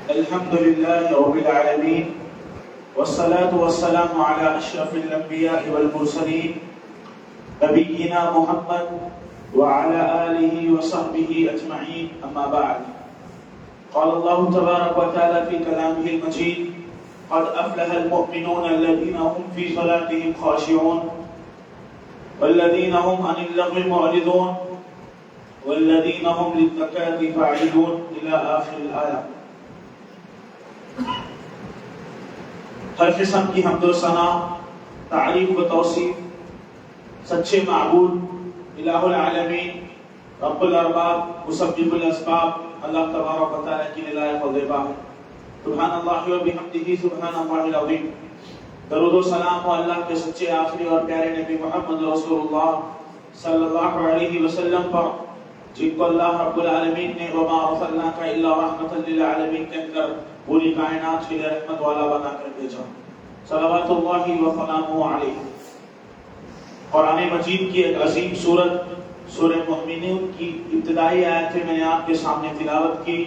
الحمد لله رب العالمين والصلاة والسلام على أشرف الأنبياء والمرسلين نبينا محمد وعلى آله وصحبه أجمعين أما بعد. قال الله تبارك وتعالى في كلامه المجيد: قد أفلح المؤمنون الذين هم في صلاتهم خاشعون والذين هم عن اللغو معرضون والذين هم للزكاة فاعلون إلى آخر الآية. ہر قسم کی حمد و ثنا، تعریف و توصیف سچے معبود الہ العالمین رب الارباب مسبب الاسباب اللہ تبارک و تعالی کی لائق و زیبا ہے. سبحان اللہ و بحمدہ سبحان اللہ العظیم. درود و سلام ہو اللہ کے سچے آخری اور پیارے نبی محمد رسول اللہ صلی اللہ علیہ وسلم پر، جن کو اللہ رب العالمین نے وما ارسلناک الا رحمۃ للعالمین کہہ کر پوری کائنات کے لیے رحمت والا بنا کر بھیجا. صلوات اللہ و سلامہ علیہ. قرآن مجید کی ایک عظیم سورت سورہ مومنون کی ابتدائی آیتیں میں نے آپ کے سامنے تلاوت کی،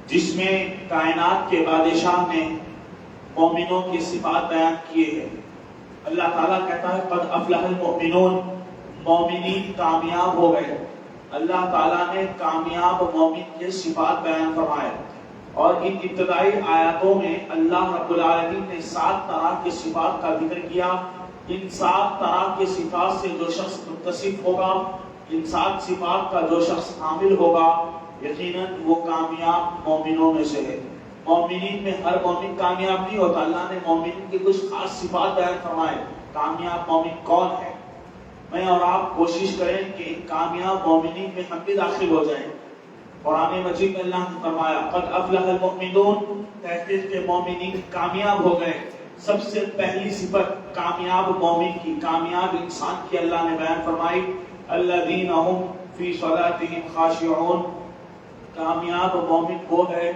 جس میں کائنات کے بادشاہ نے مومنوں کی صفات بیان کیے ہیں. اللہ تعالیٰ کہتا ہے قد افلح المؤمنون، مومنین کامیاب ہو گئے. اللہ تعالیٰ نے کامیاب مومن کے صفات بیان فرمائے، اور ان ابتدائی آیاتوں میں اللہ رب العالمین نے 7 طرح کی صفات کا ذکر کیا. ان 7 طرح کی صفات سے جو شخص متصف ہوگا، ان 7 صفات کا جو شخص حامل ہوگا، یقیناً وہ کامیاب مومنوں میں سے ہے. مومنین میں ہر مومن کامیاب نہیں ہوتا. اللہ نے مومن کی کچھ خاص صفات بیان فرمائے. کامیاب مومن کون ہے؟ میں اور آپ کوشش کریں کہ ان کامیاب مومنین میں ہم بھی داخل ہو جائیں. قرآن مجید میں اللہ نے فرمایا قد افلح المؤمنون، تحقیق کے مومنین کامیاب ہو گئے. سب سے پہلی صفت کامیاب مومن کی، کامیاب انسان کی اللہ نے بیان فرمائی الذین هم فی صلاتهم خاشعون. کامیاب مومن وہ ہے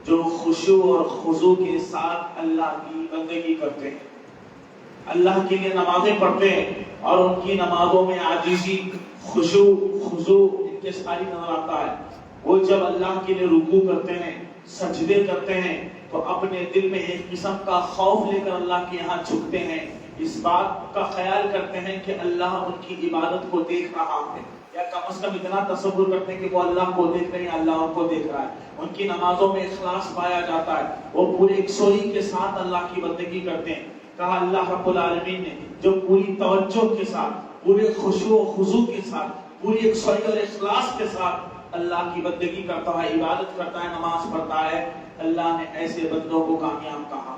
جو خشوع اور خضوع کے ساتھ اللہ کی بندگی کرتے ہیں، اللہ کے لیے نمازیں پڑھتے ہیں، اور ان کی نمازوں میں عاجزی، خشوع، خضوع ان کے ساری نظر آتا ہے. وہ جب اللہ کے لیے رکوع کرتے ہیں، سجدے کرتے ہیں، تو اپنے دل میں ایک قسم کا خوف لے کر اللہ کے یہاں جھکتے ہیں. اس بات کا خیال کرتے ہیں کہ اللہ ان کی عبادت کو دیکھ رہا ہے، یا کم از کم اتنا تصور کرتے ہیں کہ وہ اللہ کو دیکھ رہے ہیں، اللہ ان کو دیکھ رہا ہے. ان کی نمازوں میں اخلاص پایا جاتا ہے. وہ پورے یکسوئی کے ساتھ اللہ کی بندگی کرتے ہیں. کہا اللہ رب العالمین نے جو پوری توجہ کے ساتھ، پورے خشوع و خضوع کے ساتھ، پوری یکسوئی اور اخلاص کے ساتھ اللہ کی بندگی کرتا ہے، عبادت کرتا ہے، نماز پڑھتا ہے، اللہ نے ایسے بندوں کو کامیاب کہا.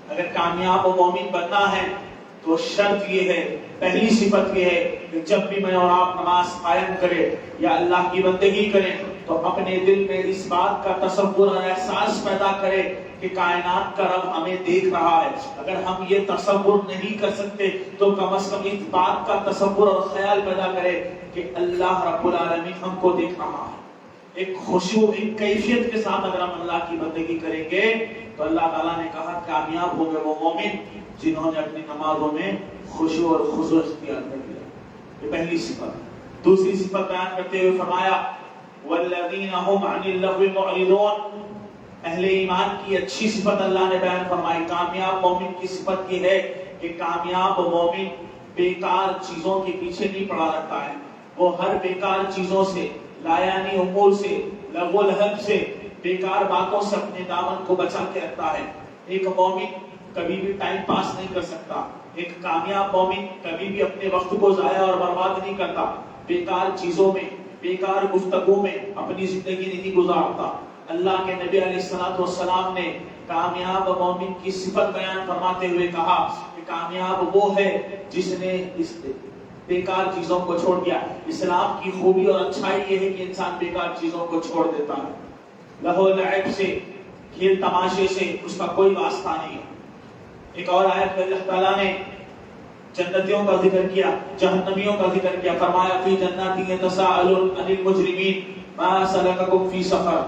اگر کامیاب و مومن بننا ہے تو شرط یہ ہے، پہلی صفت یہ ہے کہ جب بھی میں اور آپ نماز قائم کریں یا اللہ کی بندگی کریں تو اپنے دل میں اس بات کا تصور اور احساس پیدا کرے کہ کائنات کا رب ہمیں دیکھ رہا ہے. اگر ہم یہ تصور نہیں کر سکتے تو کم از کم اس بات کا تصور اور خیال پیدا کرے کہ اللہ رب العالمین ہم کو دیکھ رہا ہے. ایک خشوع، ایک کیفیت کے ساتھ اگر ہم اللہ کی بندگی کریں گے تو اللہ تعالیٰ نے کہا کامیاب ہو گئے وہ مومن جنہوں نے اپنی نمازوں میں خشوع اور خضوع اختیار کر لیا. یہ پہلی صفت. دوسری صفت بیان کرتے ہوئے فرمایا والذین هم عن اللغو معرضون. اہل ایمان کی اچھی صفت اللہ نے بیان فرمائی. کامیاب مومن کی صفت یہ ہے کہ کامیاب مومن بیکار چیزوں کے پیچھے نہیں پڑا رہتا ہے. وہ ہر بیکار چیزوں سے، لایانی امور سے، لغو الحب سے، بیکار باتوں سے اپنے دامن کو بچا کے رکھتا ہے. ایک مومن کبھی بھی ٹائم پاس نہیں کر سکتا. ایک کامیاب مومن کبھی بھی اپنے وقت کو ضائع اور برباد نہیں کرتا. بیکار چیزوں میں، بیکار گفتگو میں اپنی زندگی نہیں گزارتا. اللہ کے نبی علیہ السلام نے کامیاب مومن کی صفت بیان فرماتے ہوئے کہا کہ کامیاب وہ ہے جس نے اس بیکار چیزوں کو چھوڑ دیا. اسلام کی خوبی اور اچھائی یہ ہے کہ انسان بیکار چیزوں کو چھوڑ دیتا ہے. لہو لعب سے، کھیل تماشے سے اس کا کوئی واسطہ نہیں ہے. ایک اور آیت میں اللہ تعالیٰ نے جنتیوں کا ذکر کیا، جہنمیوں کا ذکر کیا. فرمایا فی جنات یتساءلون عن المجرمین ما سلککم فی سقر.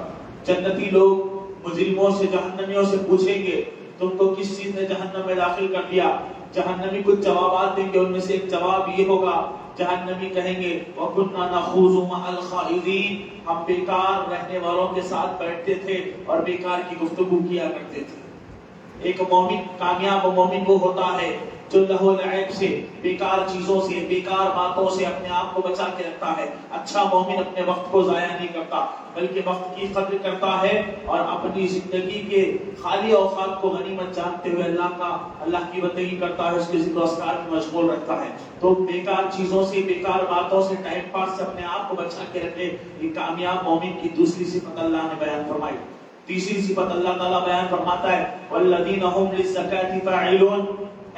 جنتی لوگ مجرموں سے، جہنمیوں سے پوچھیں گے تم کو کس چیز نے جہنم میں داخل کر دیا. جہنمی کچھ جوابات دیں گے، ان میں سے ایک جواب یہ ہوگا جہنمی کہیں گے وَكُنَّا نَخُوضُ مَعَ الْخَائِضِينَ، ہم بیکار رہنے والوں کے ساتھ بیٹھتے تھے اور بیکار کی گفتگو کیا کرتے تھے۔ ایک مومن، کامیاب مومن وہ ہوتا ہے جو لہو لعب سے، بیکار چیزوں سے، بیکار باتوں سے اپنے آپ کو بچا کے رکھتا ہے۔ اچھا مومن اپنے وقت کو ضائع نہیں کرتا بلکہ وقت کی قدر کرتا ہے اور اپنی زندگی کے خالی اوقات کو غنیمت جانتے ہوئے اللہ کی بندگی کرتا ہے، اس کے ذکر و اذکار میں مشغول رکھتا ہے۔ تو بیکار چیزوں سے، بیکار باتوں سے، ٹائم پاس سے اپنے آپ کو بچا کے رکھے، یہ کامیاب مومن کی دوسری صفت اللہ نے بیان فرمائی۔ تیسری صفت اللہ تعالیٰ بیان فرماتا ہے والذین هم للزکاة فاعلون،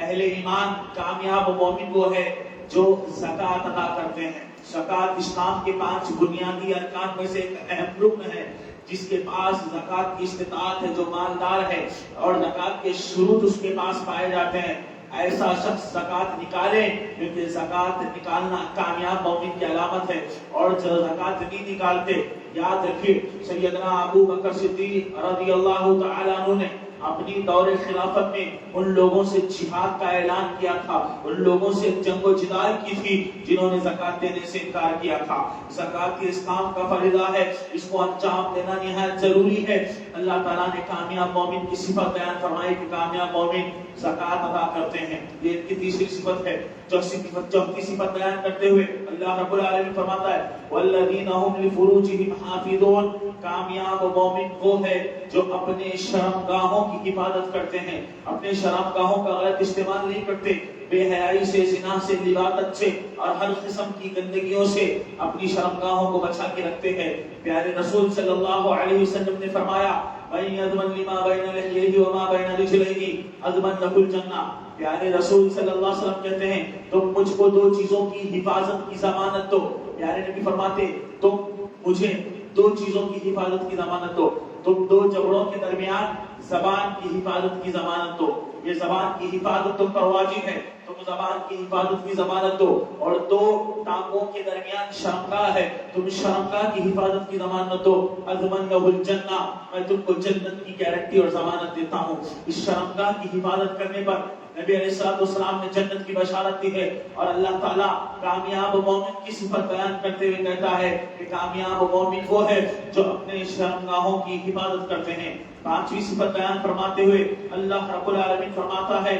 اہل ایمان کامیاب مومن وہ ہے جو زکوٰۃ ادا کرتے ہیں۔ زکوٰۃ اسلام کے 5 بنیادی ارکان میں سے ایک اہم رکن ہے۔ جس کے پاس زکوٰۃ کی استطاعت ہے، جو مالدار ہے اور زکوٰۃ کے شروط اس کے پاس پائے جاتے ہیں، ایسا شخص زکوٰۃ نکالے، کیونکہ زکوٰۃ نکالنا کامیاب مومن کی علامت ہے۔ اور جو زکوٰۃ نہیں نکالتے، یاد رکھیے سیدنا ابو بکر صدیق رضی اللہ تعالیٰ عنہ نے اپنی دور خلافت میں ان لوگوں سے جہاد کا اعلان کیا تھا، ان لوگوں سے جنگ و جدال کی تھی جنہوں نے زکوٰۃ دینے سے انکار کیا تھا۔ زکوٰۃ اسلام کا فریضہ ہے، اس کو انجام دینا نہایت ضروری ہے۔ اللہ تعالیٰ نے کامیاب مومن کی صفت بیان فرمائی کہ کامیاب مومن زکوٰۃ ادا کرتے ہیں، یہ ان کی تیسری صفت ہے۔ چوتھی صفت بیان کرتے ہوئے اللہ رب العالمین فرماتا ہے والذین هم لفروجهم حافظون، کامیاب مومن وہ ہے جو اپنے شرمگاہوں کی حفاظت کرتے ہیں، اپنے شرمگاہوں کا غلط استعمال نہیں کرتے، بے حیائی سے، زنا سے، لواطت سے اور ہر قسم کی گندگیوں سے اپنی شرمگاہوں کو بچا کے رکھتے ہیں۔ پیارے رسول صلی اللہ علیہ وسلم نے فرمایا من یضمن لما بین لحیہ وما بین رجلیہ اضمن لہ الجنہ، پیارے رسول صلی اللہ علیہ وسلم کہتے ہیں تم مجھ کو 2 چیزوں کی حفاظت کی ضمانت دو۔ پیارے نبی فرماتے تم مجھے 2 چیزوں کی حفاظت کی ضمانت دو، تم 2 جبڑوں کے درمیان زبان کی حفاظت کی ضمانت دو، یہ زبان کی حفاظت تم پر واجب ہے، تم زبان کی حفاظت کی ضمانت دو، اور 2 ٹانگوں کے درمیان شرمگاہ ہے، تم شرمگاہ کی حفاظت کی ضمانت دو، اضمن لہ الجنہ، میں تم کو جنت کی گارنٹی اور ضمانت دیتا ہوں۔ اس شرمگاہ کی حفاظت کرنے پر نبی علیہ السلام نے جنت کی بشارت دی ہے، اور اللہ تعالیٰ کامیاب مومن کی صفت بیان کرتے ہوئے کہتا ہے کہ کامیاب مومن وہ ہے جو اپنے شرمگاہوں کی حفاظت کرتے ہیں۔ 5ویں صفت بیان فرماتے ہوئے اللہ رب العالمین فرماتا ہے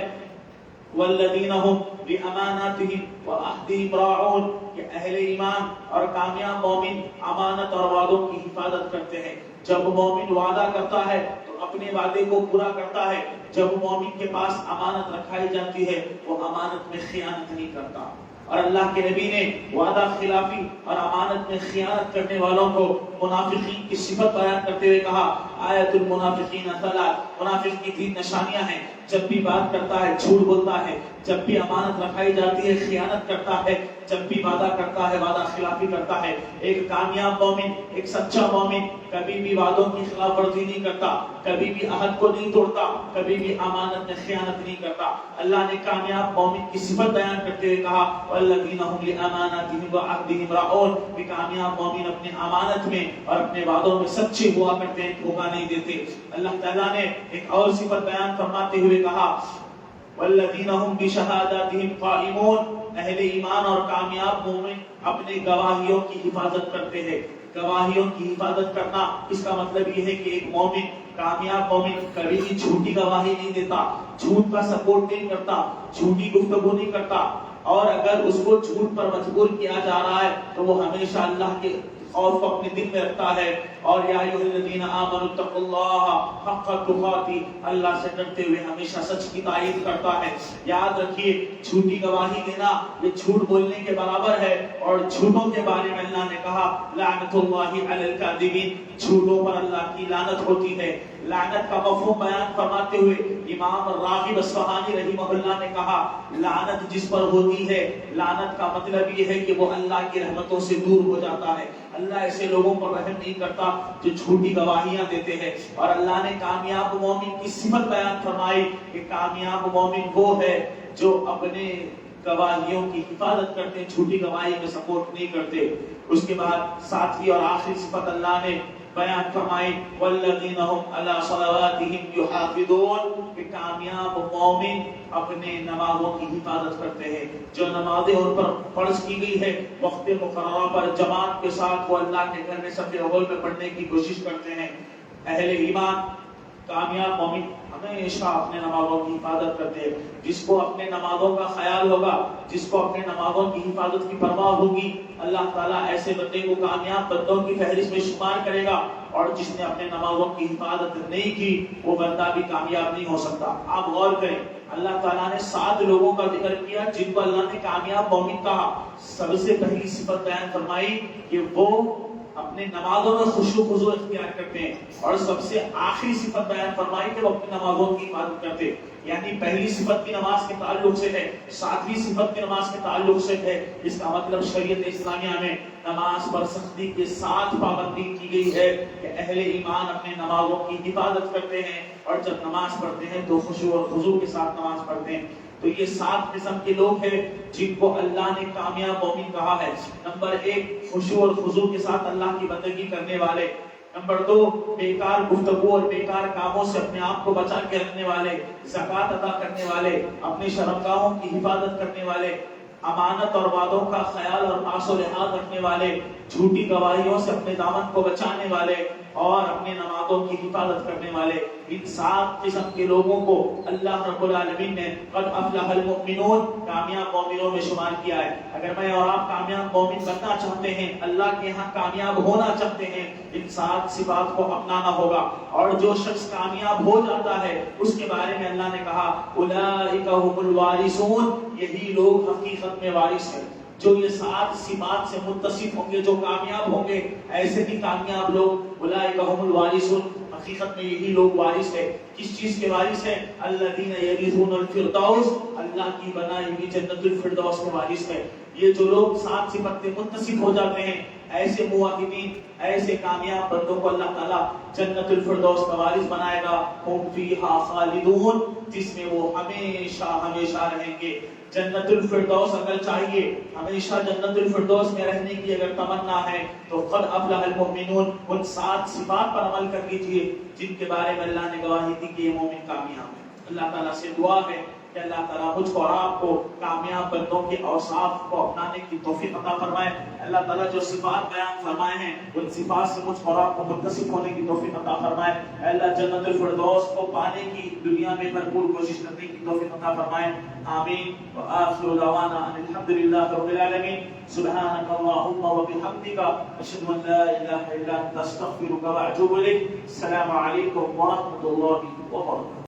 والذین هم لاماناتهم وعہدهم راعون، کہ اہل ایمان اور کامیاب مومن امانت اور وعدوں کی حفاظت کرتے ہیں۔ جب مومن وعدہ کرتا ہے تو اپنے وعدے کو پورا کرتا ہے، جب مومن کے پاس امانت رکھائی جاتی ہے وہ امانت میں خیانت نہیں کرتا۔ اور اللہ کے نبی نے وعدہ خلافی اور امانت میں خیانت کرنے والوں کو منافقین کی صفت بیان کرتے ہوئے کہا آیت المنافقین ثلاث، منافق کی 3 نشانیاں ہیں، جب بھی بات کرتا ہے جھوٹ بولتا ہے، جب بھی امانت رکھائی جاتی ہے خیانت کرتا ہے، جب بھی وعدہ کرتا ہے وعدہ خلافی کرتا ہے۔ ایک کامیاب مومن، ایک سچا مومن کبھی بھی وعدوں کی خلاف ورزی نہیں کرتا، کبھی بھی عہد کو نہیں توڑتا، کبھی بھی امانت میں خیانت نہیں کرتا۔ اللہ نے کامیاب مومن کی صفت بیان کرتے ہوئے کہا والذین هم لاماناتهم وعہدهم راعون، کہ کامیاب مومن اپنے امانت میں اور اپنے وعدوں میں سچے ہوا کرتے ہیں، دھوکہ نہیں دیتے۔ اللہ تعالیٰ نے ایک اور صفت بیان فرماتے ہوئے کہا والذین هم بشہاداتهم قائمون، اہل ایمان اور کامیاب مومن اپنے گواہیوں کی حفاظت کرتے ہیں۔ گواہیوں کی حفاظت کرنا اس کا مطلب یہ ہے کہ ایک مومن، کامیاب مومن کبھی بھی جھوٹی گواہی نہیں دیتا، جھوٹ کا سپورٹ نہیں کرتا، جھوٹی گفتگو نہیں کرتا، اور اگر اس کو جھوٹ پر مجبور کیا جا رہا ہے تو وہ ہمیشہ اللہ کے خوف کو اپنے دل میں رکھتا ہے، اور یا ایھا الذین آمنوا اتقوا اللہ حق تقاته، اللہ سے ڈرتے ہوئے ہمیشہ سچ کی تائید کرتا ہے۔ یاد رکھیے جھوٹی گواہی دینا یہ جھوٹ بولنے کے برابر ہے، اور جھوٹوں کے بارے میں اللہ نے کہا لعنت اللہ علی الکاذبین، جھوٹوں پر اللہ کی لعنت ہوتی ہے۔ لعنت کا مفہوم بیان فرماتے ہوئے امام راغب اصفہانی رحمہ اللہ نے کہا لعنت جس پر ہوتی ہے، لعنت کا مطلب یہ ہے کہ وہ اللہ کی رحمتوں سے دور ہو جاتا ہے۔ اللہ ایسے لوگوں پر رحم نہیں کرتا جو جھوٹی گواہیاں دیتے ہیں۔ اور اللہ نے کامیاب مومن کی صفت بیان فرمائی کہ کامیاب مومن وہ ہے جو اپنے گواہیوں کی حفاظت کرتے ہیں، جھوٹی گواہی میں سپورٹ نہیں کرتے۔ اس کے بعد 7ویں اور آخری صفت اللہ نے بیان فرمائی والذین هم علی صلواتهم یحافظون کہ کامیاب مومن اپنے نمازوں کی حفاظت کرتے ہیں. جو نمازیں ان پر فرض کی گئی ہے وقت مقررہ پر جماعت کے ساتھ وہ اللہ کے گھر میں صف اول میں پڑھنے کی کوشش کرتے ہیں. اہل ایمان کامیاب مومن ہمیشہ اپنے نمازوں کی حفاظت کرتے ہیں. جس کو اپنے نمازوں کا خیال ہوگا, جس کو اپنے نمازوں کی حفاظت کی پرواہ ہوگی, اللہ تعالیٰ ایسے بندے کو کامیاب بندوں کی فہرست میں شمار کرے گا. اور جس نے اپنے نمازوں کی حفاظت نہیں کی وہ بندہ بھی کامیاب نہیں ہو سکتا. آپ غور کریں, اللہ تعالیٰ نے 7 لوگوں کا ذکر کیا جن کو اللہ نے کامیاب مومن کہا. سب سے پہلی صفت بیان فرمائی کہ وہ اپنے نمازوں میں خشوع و خضوع اختیار کرتے ہیں, اور سب سے آخری صفت بیان فرمائی کہ وہ اپنی نمازوں کی حفاظت کرتے ہیں. یعنی پہلی صفت کی نماز کے تعلق سے ہے, 7ویں صفت کی نماز کے تعلق سے ہے. اس کا مطلب شریعت اسلامیہ میں نماز پر سختی کے ساتھ پابندی کی گئی ہے کہ اہل ایمان اپنے نمازوں کی حفاظت کرتے ہیں, اور جب نماز پڑھتے ہیں تو خشوع و خضوع کے ساتھ نماز پڑھتے ہیں. تو یہ 7 قسم کے لوگ ہیں جن کو اللہ نے کامیاب مومن کہا ہے. نمبر 1 خشوع اور خضوع کے ساتھ اللہ کی بندگی کرنے والے. نمبر 2 بیکار گفتگو اور بیکار کاموں سے اپنے آپ کو بچا کے رکھنے والے, زکوٰۃ ادا کرنے والے, اپنی شرمگاہوں کی حفاظت کرنے والے, امانت اور وعدوں کا خیال اور پاس و لحاظ رکھنے والے, جھوٹی گواہیوں سے اپنے دامن کو بچانے والے, اور اپنے نمازوں کی حفاظت کرنے والے. ان 7 قسم کے لوگوں کو اللہ رب العالمین نے قد افلح المؤمنون کامیاب مومنوں میں شمار کیا ہے. اگر میں اور آپ کامیاب مومن بننا چاہتے ہیں, اللہ کے ہاں کامیاب ہونا چاہتے ہیں, ان 7 صفات کو اپنانا ہوگا. اور جو شخص کامیاب ہو جاتا ہے اس کے بارے میں اللہ نے کہا اولئک هم الوارثون, یہی لوگ حقیقت میں وارث ہیں. جو یہ 7 صفات سے متصف ہوں گے, جو کامیاب ہوں گے, ایسے بھی کامیاب لوگ اولئک هم الوارثون, حقیقت میں یہی لوگ وارث ہیں. کس چیز کے وارث ہیں؟ الذین یرثون الفردوس, اللہ کی بنائی ہوئی جنت الفردوس کے وارث ہیں. یہ جو لوگ 7 صفات سے متصف ہو جاتے ہیں, ایسے موحدین, ایسے کامیاب بندوں کو اللہ تعالیٰ جنت الفردوس کا وارث بنائے گا. ہم فیہا خالدون, جس میں وہ ہمیشہ ہمیشہ رہیں گے. جنت الفردوس اگر چاہیے, ہمیشہ جنت الفردوس میں رہنے کی اگر تمنا ہے تو قد افلح المؤمنون, ان 7 صفات پر عمل کر لیجئے جن کے بارے میں اللہ نے گواہی دی کہ یہ مومن کامیاب ہے. اللہ تعالیٰ سے دعا ہے کہ اللہ تعالیٰ مجھ کو اور آپ کو کامیاب بندوں کے اوصاف کو اپنانے کی توفیق عطا فرمائے. اللہ تعالیٰ جو صفات بیان فرمائے ہیں ان صفات سے مجھ کو اور آپ کو متصف ہونے کی توفیق عطا فرمائے. اللہ جنت الفردوس کو پانے کی دنیا میں بھرپور کوشش کرنے کی توفیق عطا فرمائے. آمین. وآخر دعوانا ان الحمد للہ رب العالمین. سبحانک اللہم وبحمدک, اشہد ان لا الہ الا انت, استغفرک واتوب الیک. السلام علیکم ورحمۃ اللہ وبرکاتہ.